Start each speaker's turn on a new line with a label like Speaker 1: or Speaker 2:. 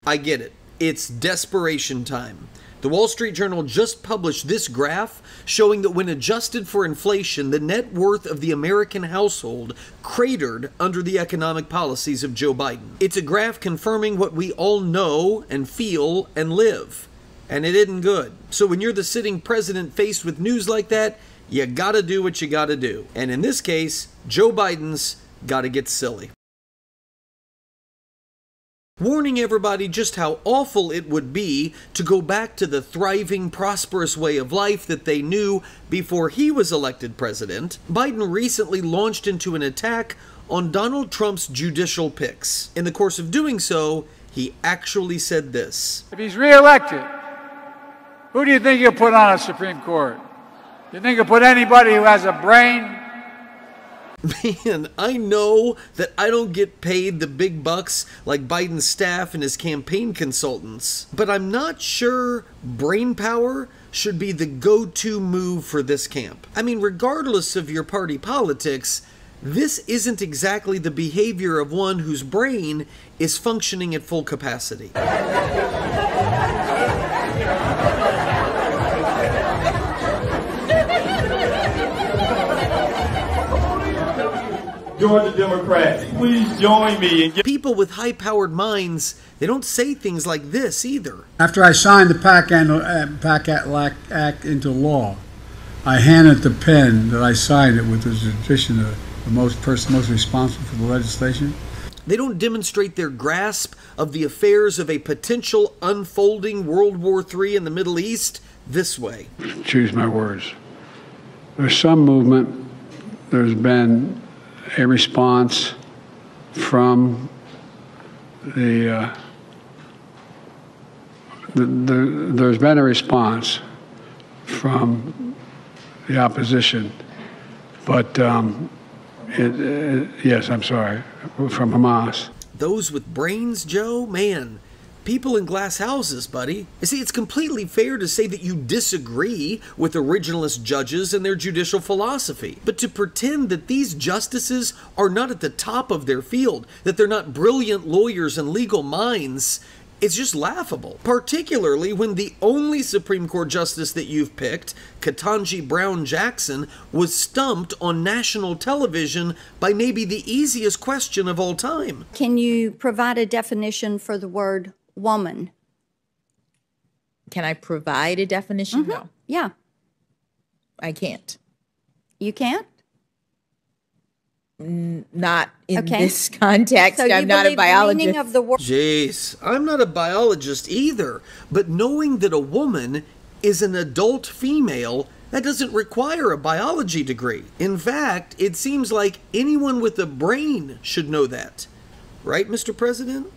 Speaker 1: I get it. It's desperation time. The Wall Street Journal just published this graph showing that when adjusted for inflation, the net worth of the American household cratered under the economic policies of Joe Biden. It's a graph confirming what we all know and feel and live. And it isn't good. So when you're the sitting president faced with news like that, you gotta do what you gotta do. And in this case, Joe Biden's gotta get silly. Warning everybody just how awful it would be to go back to the thriving, prosperous way of life that they knew before he was elected president, Biden recently launched into an attack on Donald Trump's judicial picks. In the course of doing so, he actually said this.
Speaker 2: If he's reelected, who do you think you'll put on a Supreme Court? You think you'll put anybody who has a brain?
Speaker 1: Man, I know that I don't get paid the big bucks like Biden's staff and his campaign consultants, but I'm not sure brain power should be the go-to move for this camp. I mean, regardless of your party politics, this isn't exactly the behavior of one whose brain is functioning at full capacity.
Speaker 3: Georgia Democrats, please join me and get...
Speaker 1: People with high-powered minds, they don't say things like this either.
Speaker 4: After I signed the PAC Act into law, I handed the pen that I signed it with the tradition of the person most responsible for the legislation.
Speaker 1: They don't demonstrate their grasp of the affairs of a potential unfolding World War III in the Middle East this way.
Speaker 4: Choose my words. There's some movement. There's been a response from there's been a response from the opposition, but yes, I'm sorry, from Hamas.
Speaker 1: Those with brains, Joe? Man, people in glass houses, buddy. You see, it's completely fair to say that you disagree with originalist judges and their judicial philosophy. But to pretend that these justices are not at the top of their field, that they're not brilliant lawyers and legal minds, it's just laughable. Particularly when the only Supreme Court justice that you've picked, Ketanji Brown Jackson, was stumped on national television by maybe the easiest question of all time.
Speaker 5: Can you provide a definition for the word woman?
Speaker 6: Can I provide a definition?
Speaker 5: Mm-hmm.
Speaker 6: No.
Speaker 5: Yeah.
Speaker 6: I can't.
Speaker 5: You can't?
Speaker 6: Not in this context.
Speaker 5: So
Speaker 6: I'm not a biologist.
Speaker 1: Jeez, I'm not a biologist either. But knowing that a woman is an adult female, that doesn't require a biology degree. In fact, it seems like anyone with a brain should know that. Right, Mr. President?